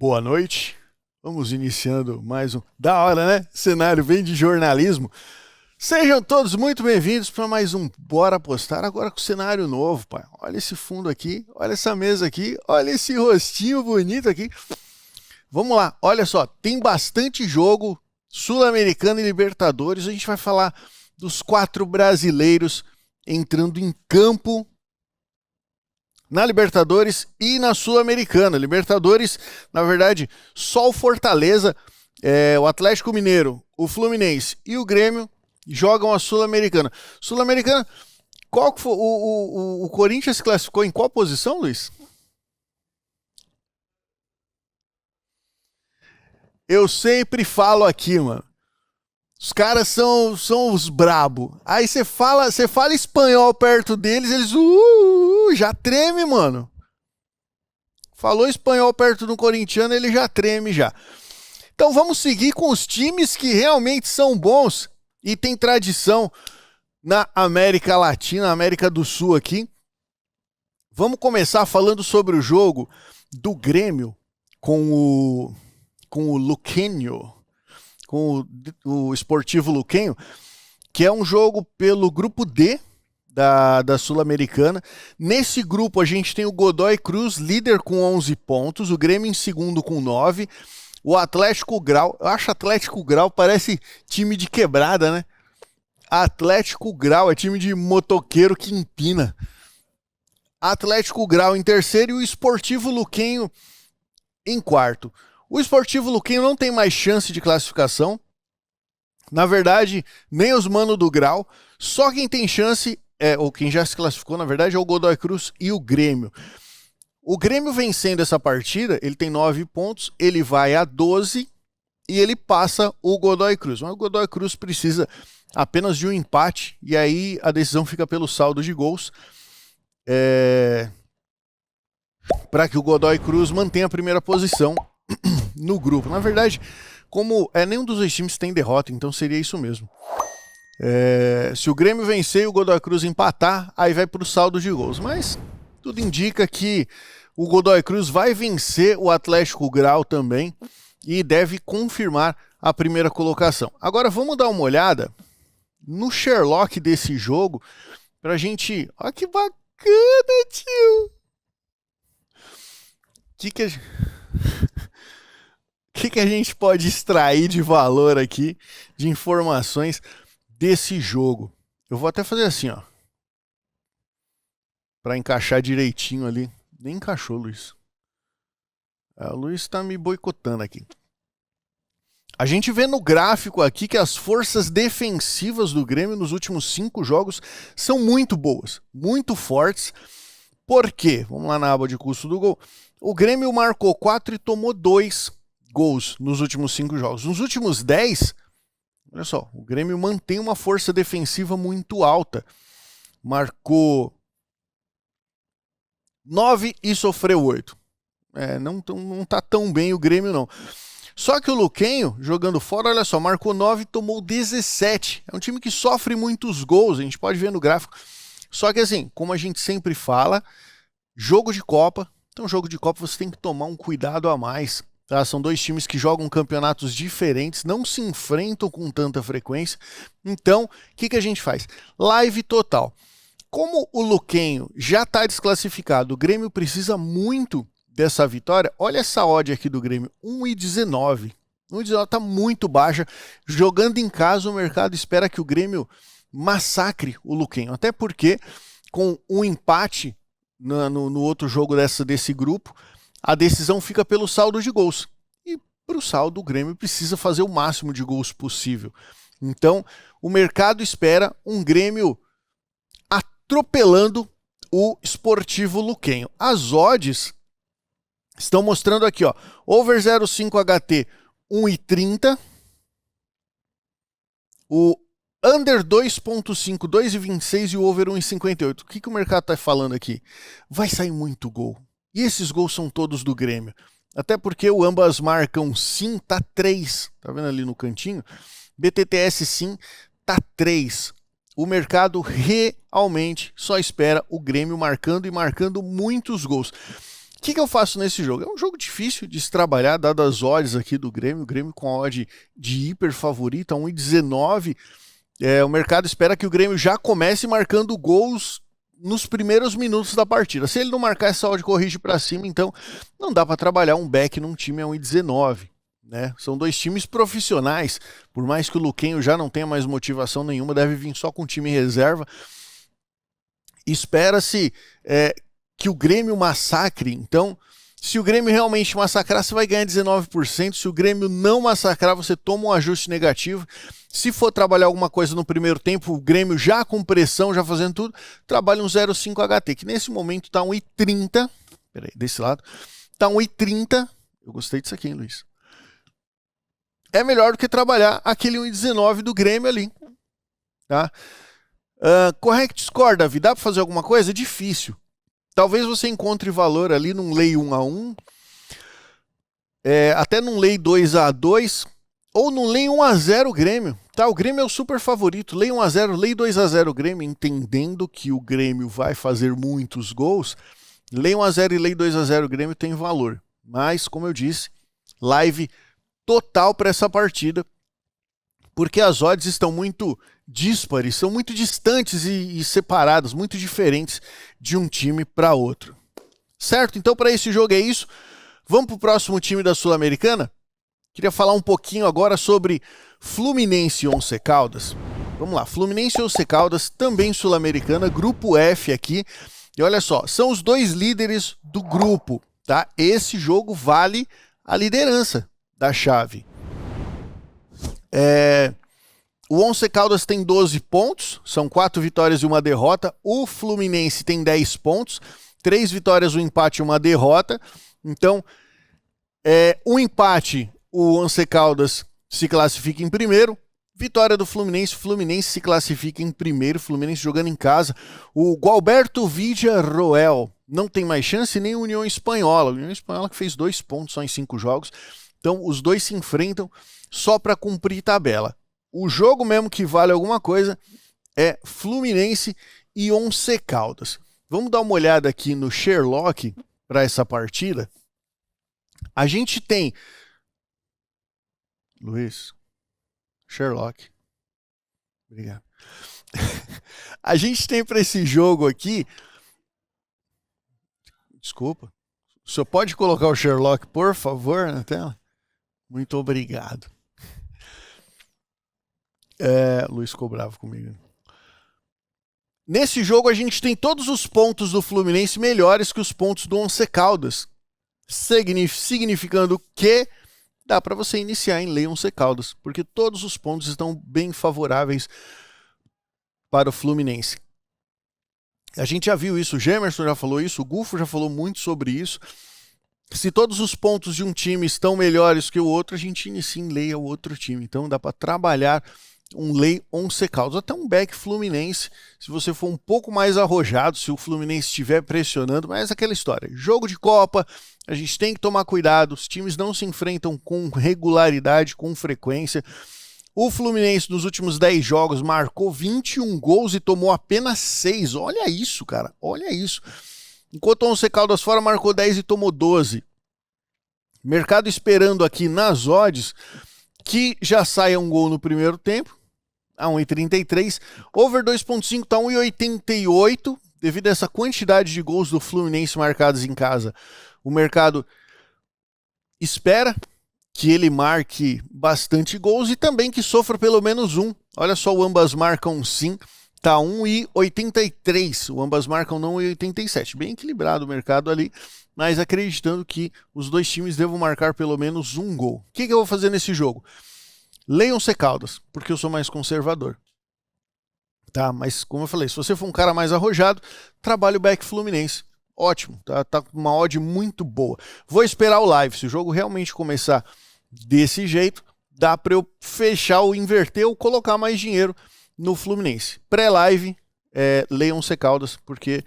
Boa noite. Vamos iniciando mais um... Da hora, né? Cenário bem de jornalismo. Sejam todos muito bem-vindos para mais um Bora Apostar, agora com cenário novo, pai. Olha esse fundo aqui, olha essa mesa aqui, olha esse rostinho bonito aqui. Vamos lá, olha só, tem bastante jogo Sul-Americano e Libertadores. A gente vai falar dos 4 brasileiros entrando em campo na Libertadores e na Sul-Americana. Libertadores, na verdade, só o Fortaleza, o Atlético Mineiro, o Fluminense e o Grêmio jogam a Sul-Americana. Sul-Americana, qual que foi, o Corinthians se classificou em qual posição, Luiz? Eu sempre falo aqui, mano. Os caras são os brabo. Aí você fala espanhol perto deles, eles já treme, mano. Falou espanhol perto do corintiano, ele já treme já. Então vamos seguir com os times que realmente são bons e tem tradição na América Latina, América do Sul aqui. Vamos começar falando sobre o jogo do Grêmio com o Luquenho, com o Sportivo Luquenho, que é um jogo pelo grupo D da Sul-Americana. Nesse grupo a gente tem o Godoy Cruz, líder com 11 pontos, o Grêmio em segundo com 9, o Atlético Grau, eu acho Atlético Grau parece time de quebrada, né? Atlético Grau é time de motoqueiro que empina. Atlético Grau em terceiro e o Sportivo Luquenho em quarto. O Sportivo Luquenho não tem mais chance de classificação. Na verdade, nem os manos do Grau. Só quem tem chance, ou quem já se classificou, na verdade, é o Godoy Cruz e o Grêmio. O Grêmio vencendo essa partida, ele tem 9 pontos, ele vai a 12 e ele passa o Godoy Cruz. Mas o Godoy Cruz precisa apenas de um empate e aí a decisão fica pelo saldo de gols. Para que o Godoy Cruz mantenha a primeira posição no grupo. Na verdade, como nenhum dos dois times tem derrota, então seria isso mesmo. Se o Grêmio vencer e o Godoy Cruz empatar, aí vai para o saldo de gols. Mas tudo indica que o Godoy Cruz vai vencer o Atlético Grau também e deve confirmar a primeira colocação. Agora vamos dar uma olhada no Sherlock desse jogo pra gente... Olha que bacana, tio! O que a gente pode extrair de valor aqui, de informações desse jogo? Eu vou até fazer assim, ó. Pra encaixar direitinho ali. Nem encaixou, Luiz. O Luiz tá me boicotando aqui. A gente vê no gráfico aqui que as forças defensivas do Grêmio nos últimos 5 jogos são muito boas, muito fortes. Por quê? Vamos lá na aba de custo do gol. O Grêmio marcou 4 e tomou 2 gols nos últimos 5 jogos. Nos últimos 10, olha só, o Grêmio mantém uma força defensiva muito alta. Marcou 9 e sofreu 8. Não tá tão bem o Grêmio, não. Só que o Luquenho, jogando fora, olha só, marcou 9 e tomou 17. É um time que sofre muitos gols, a gente pode ver no gráfico. Só que assim, como a gente sempre fala, jogo de Copa. Então, jogo de Copa você tem que tomar um cuidado a mais. Tá? São 2 times que jogam campeonatos diferentes, não se enfrentam com tanta frequência. Então, o que a gente faz? Live total. Como o Luquenho já está desclassificado, o Grêmio precisa muito dessa vitória. Olha essa odd aqui do Grêmio, 1,19. 1,19 está muito baixa. Jogando em casa, o mercado espera que o Grêmio massacre o Luquenho. Até porque, com um empate no outro jogo desse grupo, a decisão fica pelo saldo de gols. E para o saldo, o Grêmio precisa fazer o máximo de gols possível. Então, o mercado espera um Grêmio atropelando o Sportivo Luquenho. As odds estão mostrando aqui, ó, over 0,5 HT 1,30, o under 2,5 2,26 e o over 1,58. O que o mercado está falando aqui? Vai sair muito gol. E esses gols são todos do Grêmio. Até porque o ambas marcam sim, tá 3. Tá vendo ali no cantinho? BTTS sim, tá 3. O mercado realmente só espera o Grêmio marcando e marcando muitos gols. que eu faço nesse jogo? É um jogo difícil de se trabalhar, dadas as odds aqui do Grêmio. O Grêmio com a odd de hiper favorito, a 1,19. O mercado espera que o Grêmio já comece marcando gols nos primeiros minutos da partida. Se ele não marcar, essa odd corrige para cima, então não dá para trabalhar um back num time a 1,19. Né? São dois times profissionais, por mais que o Luquenho já não tenha mais motivação nenhuma, deve vir só com time em reserva. Espera-se que o Grêmio massacre, então se o Grêmio realmente massacrar, você vai ganhar 19%, se o Grêmio não massacrar, você toma um ajuste negativo. Se for trabalhar alguma coisa no primeiro tempo, o Grêmio já com pressão, já fazendo tudo, trabalha um 0,5 HT, que nesse momento está 1,30, peraí, desse lado, está 1,30, eu gostei disso aqui, hein, Luiz? É melhor do que trabalhar aquele 1,19 do Grêmio ali, tá? Correct score, Davi, dá para fazer alguma coisa? É difícil. Talvez você encontre valor ali num lei 1-1, até num lei 2-2, ou num lei 1-0 Grêmio. Tá, o Grêmio é o super favorito. Lei 1-0, lei 2-0 Grêmio, entendendo que o Grêmio vai fazer muitos gols. Lei 1-0 e lei 2-0 Grêmio tem valor. Mas, como eu disse, live total para essa partida, porque as odds estão muito díspares, são muito distantes e separadas, muito diferentes de um time para outro. Certo? Então, para esse jogo é isso. Vamos para o próximo time da Sul-Americana? Queria falar um pouquinho agora sobre Fluminense e Once Caldas. Vamos lá, Fluminense e Once Caldas, também Sul-Americana, grupo F aqui. E olha só, são os dois líderes do grupo, tá? Esse jogo vale a liderança da chave. O Once Caldas tem 12 pontos, são 4 vitórias e uma derrota. O Fluminense tem 10 pontos, 3 vitórias, um empate e uma derrota. Então, um empate, o Once Caldas se classifica em primeiro. Vitória do Fluminense, o Fluminense se classifica em primeiro, Fluminense jogando em casa. O Gualberto Villarroel não tem mais chance, nem a União Espanhola. A União Espanhola que fez 2 pontos só em 5 jogos. Então, os dois se enfrentam só para cumprir tabela. O jogo mesmo que vale alguma coisa é Fluminense e Once Caldas. Vamos dar uma olhada aqui no Sherlock para essa partida. A gente tem... Luiz, Sherlock. Obrigado. A gente tem para esse jogo aqui... Desculpa. O senhor pode colocar o Sherlock, por favor, na tela? Muito obrigado. Luiz ficou bravo comigo. Nesse jogo a gente tem todos os pontos do Fluminense melhores que os pontos do Once Caldas, significando que dá para você iniciar em lei Once Caldas, porque todos os pontos estão bem favoráveis para o Fluminense. A gente já viu isso, o Gemerson já falou isso, o Gufo já falou muito sobre isso. Se todos os pontos de um time estão melhores que o outro, a gente inicia em lei ao outro time. Então dá para trabalhar um lei Once Caldas, até um back Fluminense, se você for um pouco mais arrojado, se o Fluminense estiver pressionando, mas é aquela história, jogo de Copa, a gente tem que tomar cuidado, os times não se enfrentam com regularidade, com frequência. O Fluminense nos últimos 10 jogos marcou 21 gols e tomou apenas 6, olha isso, cara, olha isso. Enquanto o Once Caldas fora marcou 10 e tomou 12. Mercado esperando aqui nas odds que já saia um gol no primeiro tempo, a 1,33. Over 2,5 está 1,88. Devido a essa quantidade de gols do Fluminense marcados em casa, o mercado espera que ele marque bastante gols e também que sofra pelo menos um. Olha só, o ambas marcam sim. Tá 1,83. O ambas marcam não 1,87. Bem equilibrado o mercado ali, mas acreditando que os dois times devam marcar pelo menos um gol. O que eu vou fazer nesse jogo? Leia Once Caldas, porque eu sou mais conservador. Tá, mas como eu falei, se você for um cara mais arrojado, trabalhe o back Fluminense. Ótimo, tá com uma odd muito boa. Vou esperar o live. Se o jogo realmente começar desse jeito, dá para eu fechar ou inverter ou colocar mais dinheiro no Fluminense. Pré-live, leia Once Caldas, porque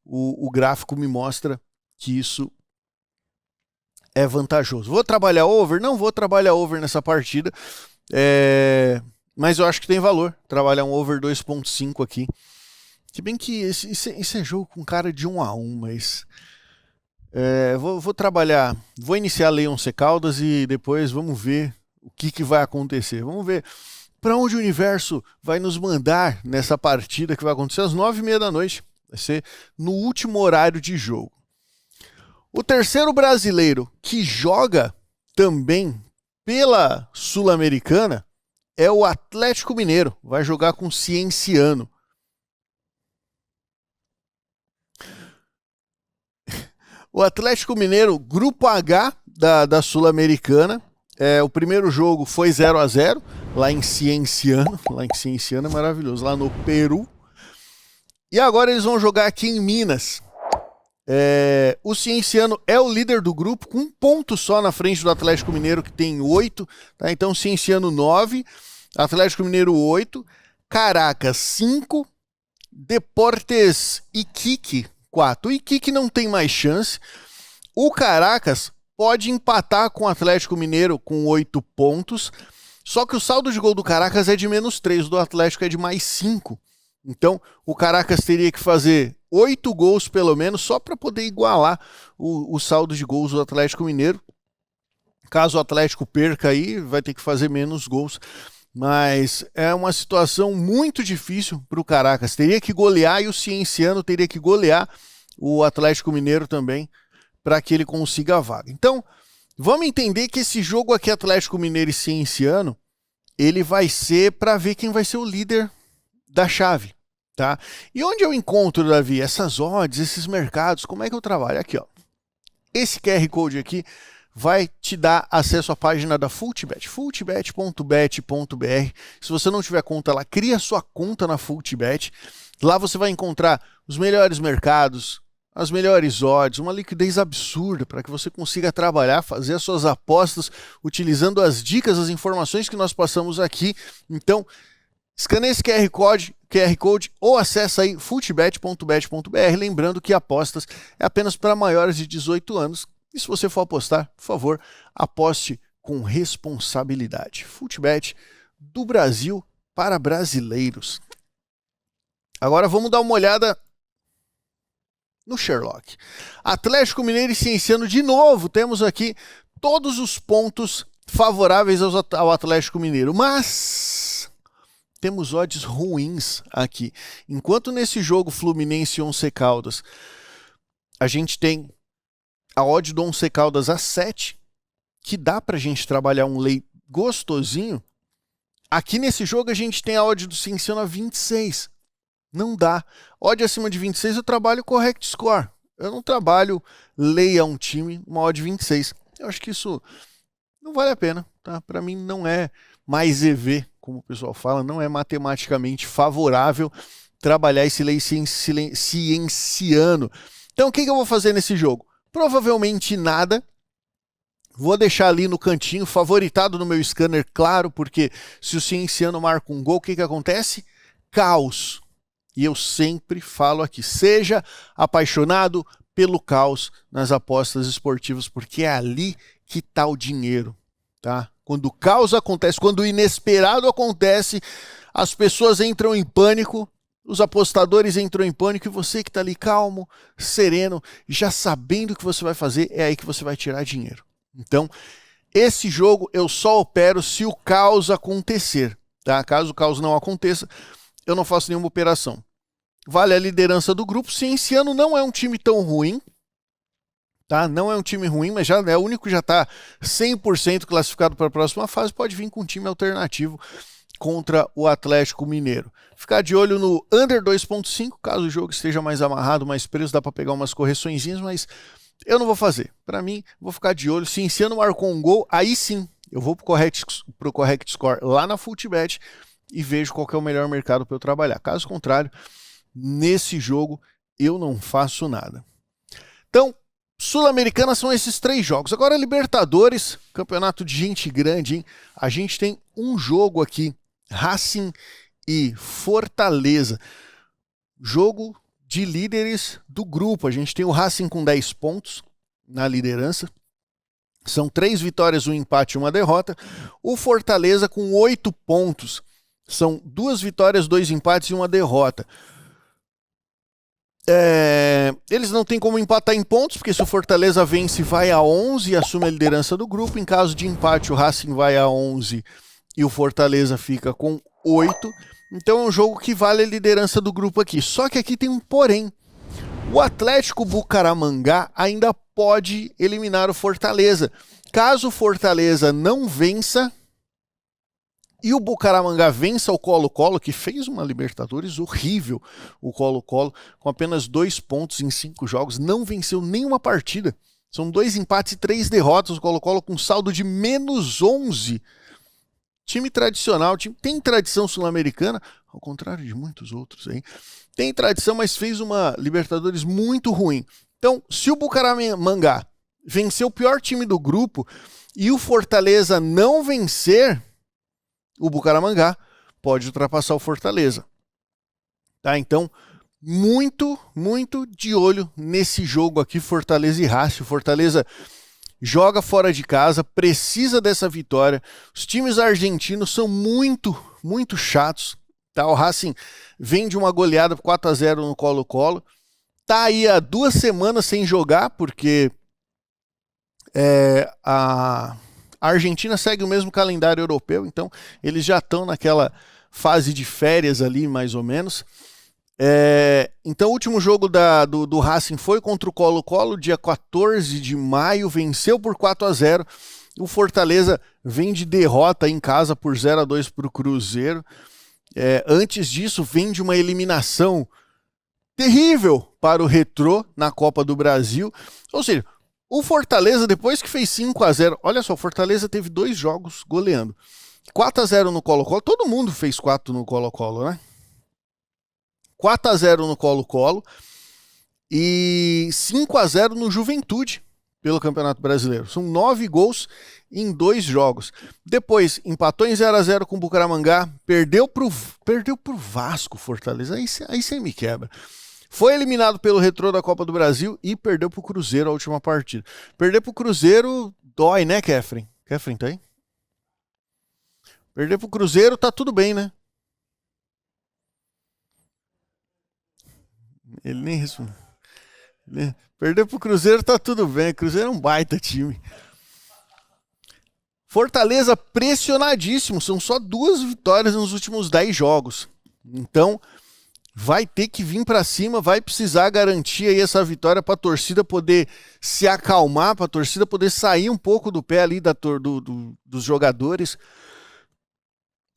o gráfico me mostra que isso é vantajoso. Vou trabalhar over? Não vou trabalhar over nessa partida, mas eu acho que tem valor trabalhar um over 2,5 aqui. Se bem que esse é jogo com cara de 1-1, mas Vou trabalhar, vou iniciar a Lei Once Caldas e depois vamos ver o que vai acontecer. Vamos ver para onde o universo vai nos mandar nessa partida que vai acontecer às 9h30 da noite. Vai ser no último horário de jogo. O terceiro brasileiro que joga também pela Sul-Americana é o Atlético Mineiro. Vai jogar com o Cienciano. O Atlético Mineiro, Grupo H da Sul-Americana. O primeiro jogo foi 0-0 lá em Cienciano. Lá em Cienciano é maravilhoso, lá no Peru. E agora eles vão jogar aqui em Minas. O Cienciano é o líder do grupo, com 1 ponto só na frente do Atlético Mineiro, que tem 8. Tá? Então, Cienciano 9, Atlético Mineiro 8, Caracas 5, Deportes Iquique 4. O Iquique não tem mais chance. O Caracas pode empatar com o Atlético Mineiro com 8 pontos. Só que o saldo de gol do Caracas é de -3, o do Atlético é de +5. Então, o Caracas teria que fazer 8 gols pelo menos, só para poder igualar o saldo de gols do Atlético Mineiro. Caso o Atlético perca aí, vai ter que fazer menos gols. Mas é uma situação muito difícil para o Caracas. Teria que golear e o Cienciano teria que golear o Atlético Mineiro também para que ele consiga a vaga. Então, vamos entender que esse jogo aqui, Atlético Mineiro e Cienciano, ele vai ser para ver quem vai ser o líder da chave, tá? E onde eu encontro, Davi, essas odds, esses mercados, como é que eu trabalho? Aqui, ó. Esse QR Code aqui vai te dar acesso à página da Fultbet, fultbet.bet.br. Se você não tiver conta lá, cria sua conta na Fultbet. Lá você vai encontrar os melhores mercados, as melhores odds, uma liquidez absurda para que você consiga trabalhar, fazer as suas apostas utilizando as dicas, as informações que nós passamos aqui. Então, escaneie esse QR Code ou acessa aí fultbet.bet.br, lembrando que apostas é apenas para maiores de 18 anos. E se você for apostar, por favor, aposte com responsabilidade. Fultbet do Brasil para brasileiros. Agora vamos dar uma olhada no Sherlock. Atlético Mineiro e Cienciano de novo. Temos aqui todos os pontos favoráveis ao Atlético Mineiro. Mas temos odds ruins aqui. Enquanto nesse jogo Fluminense e Once Caldas, a gente tem a odd do Once Caldas a 7, que dá pra gente trabalhar um lay gostosinho. Aqui nesse jogo a gente tem a odd do Cienciano a 26. Não dá. Odd acima de 26 eu trabalho correct score. Eu não trabalho lay a um time, uma odd 26. Eu acho que isso não vale a pena, tá? Para mim não é mais EV, como o pessoal fala, não é matematicamente favorável trabalhar esse lay cienciano. Então o que eu vou fazer nesse jogo? Provavelmente nada. Vou deixar ali no cantinho, favoritado no meu scanner, claro, porque se o Cienciano marca um gol, o que acontece? Caos. E eu sempre falo aqui, seja apaixonado pelo caos nas apostas esportivas, porque é ali que está o dinheiro, tá? Quando o caos acontece, quando o inesperado acontece, as pessoas entram em pânico, os apostadores entram em pânico e você que está ali calmo, sereno, já sabendo o que você vai fazer, é aí que você vai tirar dinheiro. Então, esse jogo eu só opero se o caos acontecer, tá? Caso o caos não aconteça, eu não faço nenhuma operação. Vale a liderança do grupo. Cienciano não é um time tão ruim, tá? Não é um time ruim, mas já é o único que já está 100% classificado para a próxima fase. Pode vir com um time alternativo contra o Atlético Mineiro. Ficar de olho no under 2.5, caso o jogo esteja mais amarrado, mais preso, dá para pegar umas correçõezinhas, mas eu não vou fazer. Para mim, vou ficar de olho. Se Cienciano marcou um gol, aí sim, eu vou pro correct score lá na Fultbet e vejo qual que é o melhor mercado para eu trabalhar. Caso contrário, nesse jogo eu não faço nada. Então, Sul-Americana são esses 3 jogos. Agora, Libertadores, campeonato de gente grande, hein? A gente tem um jogo aqui, Racing e Fortaleza. Jogo de líderes do grupo. A gente tem o Racing com 10 pontos na liderança. São 3 vitórias, 1 empate e 1 derrota. O Fortaleza com 8 pontos. São 2 vitórias, 2 empates e 1 derrota. Eles não têm como empatar em pontos, porque se o Fortaleza vence, vai a 11 e assume a liderança do grupo. Em caso de empate, o Racing vai a 11 e o Fortaleza fica com 8. Então é um jogo que vale a liderança do grupo aqui. Só que aqui tem um porém. O Atlético Bucaramanga ainda pode eliminar o Fortaleza. Caso o Fortaleza não vença e o Bucaramanga vença o Colo-Colo, que fez uma Libertadores horrível, o Colo-Colo, com apenas 2 pontos em 5 jogos, não venceu nenhuma partida. São 2 empates e 3 derrotas, o Colo-Colo com saldo de menos 11. Time tradicional, time tem tradição sul-americana, ao contrário de muitos outros aí. Tem tradição, mas fez uma Libertadores muito ruim. Então, se o Bucaramanga vencer o pior time do grupo e o Fortaleza não vencer, o Bucaramanga pode ultrapassar o Fortaleza. Tá? Então, muito de olho nesse jogo aqui, Fortaleza e Racing. Fortaleza joga fora de casa, precisa dessa vitória. Os times argentinos são muito chatos. Tá? O Racing vem de uma goleada 4-0 no Colo-Colo. Tá aí há 2 semanas sem jogar, porque a Argentina segue o mesmo calendário europeu, então eles já estão naquela fase de férias ali, mais ou menos. Então o último jogo do Racing foi contra o Colo-Colo, dia 14 de maio, venceu por 4-0. O Fortaleza vem de derrota em casa por 0-2 para o Cruzeiro. Antes disso, vem de uma eliminação terrível para o Retrô na Copa do Brasil. Ou seja, o Fortaleza, depois que fez 5-0, olha só, o Fortaleza teve 2 jogos goleando. 4-0 no Colo-Colo, todo mundo fez 4 no Colo-Colo, né? 4-0 no Colo-Colo e 5-0 no Juventude pelo Campeonato Brasileiro. São 9 gols em 2 jogos. Depois, empatou em 0-0 com o Bucaramanga, perdeu pro Vasco, Fortaleza. Aí você me quebra. Foi eliminado pelo Retrô da Copa do Brasil e perdeu pro Cruzeiro a última partida. Perder pro Cruzeiro dói, né, Kefren? Kefren tá aí? Perder pro Cruzeiro tá tudo bem, né? Ele nem respondeu. Perder pro Cruzeiro tá tudo bem. Cruzeiro é um baita time. Fortaleza pressionadíssimo. São só 2 vitórias nos últimos 10 jogos. Então, vai ter que vir para cima, vai precisar garantir aí essa vitória para a torcida poder se acalmar, para a torcida poder sair um pouco do pé ali dos jogadores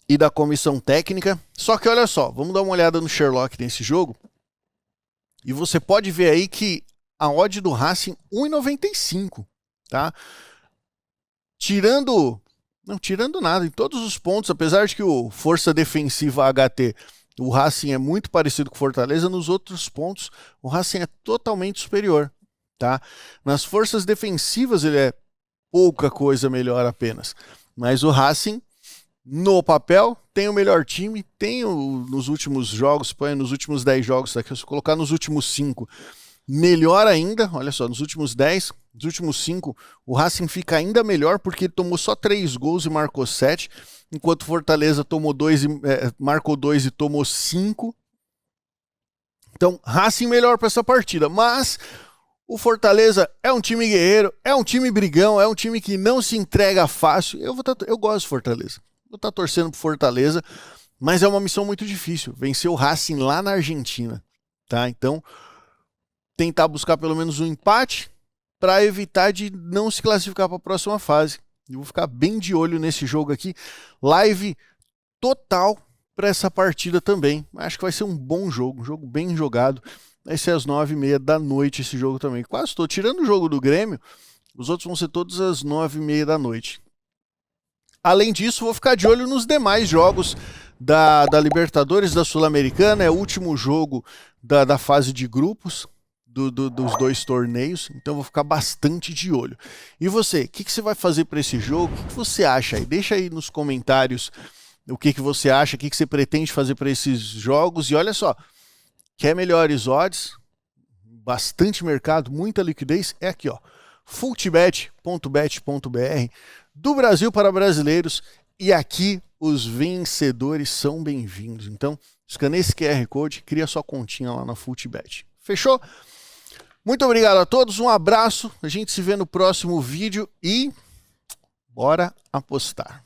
e da comissão técnica. Só que olha só, vamos dar uma olhada no Sherlock nesse jogo. E você pode ver aí que a odd do Racing 1,95, tá? Tirando nada, em todos os pontos, apesar de que o força defensiva HT, o Racing é muito parecido com o Fortaleza, nos outros pontos o Racing é totalmente superior, tá? Nas forças defensivas ele é pouca coisa melhor apenas, mas o Racing no papel tem o melhor time, tem nos últimos jogos, nos últimos 10 jogos, se eu colocar nos últimos 5, melhor ainda, olha só, nos últimos 10, nos últimos 5, o Racing fica ainda melhor porque ele tomou só 3 gols e marcou 7, enquanto o Fortaleza tomou 2 marcou 2 e tomou 5. Então, Racing melhor para essa partida, mas o Fortaleza é um time guerreiro, é um time brigão, é um time que não se entrega fácil. Eu gosto do Fortaleza. Vou estar torcendo pro Fortaleza, mas é uma missão muito difícil, vencer o Racing lá na Argentina, tá? Então, tentar buscar pelo menos um empate para evitar de não se classificar para a próxima fase. Eu vou ficar bem de olho nesse jogo aqui. Live total para essa partida também. Acho que vai ser um bom jogo, um jogo bem jogado. Vai ser às 9h30 da noite esse jogo também. Quase estou tirando o jogo do Grêmio, os outros vão ser todos às 9h30 da noite. Além disso, vou ficar de olho nos demais jogos da Libertadores, da Sul-Americana. É o último jogo da fase de grupos dos 2 torneios. Então vou ficar bastante de olho. E você, o que você vai fazer para esse jogo? O que você acha aí? Deixa aí nos comentários o que você acha, o que você pretende fazer para esses jogos. E olha só, quer melhores odds? Bastante mercado, muita liquidez? É aqui, ó, fultibet.bet.br, do Brasil para brasileiros, e aqui os vencedores são bem-vindos. Então, escaneia esse QR Code, cria sua continha lá na Fultibet. Fechou? Muito obrigado a todos, um abraço, a gente se vê no próximo vídeo e bora apostar.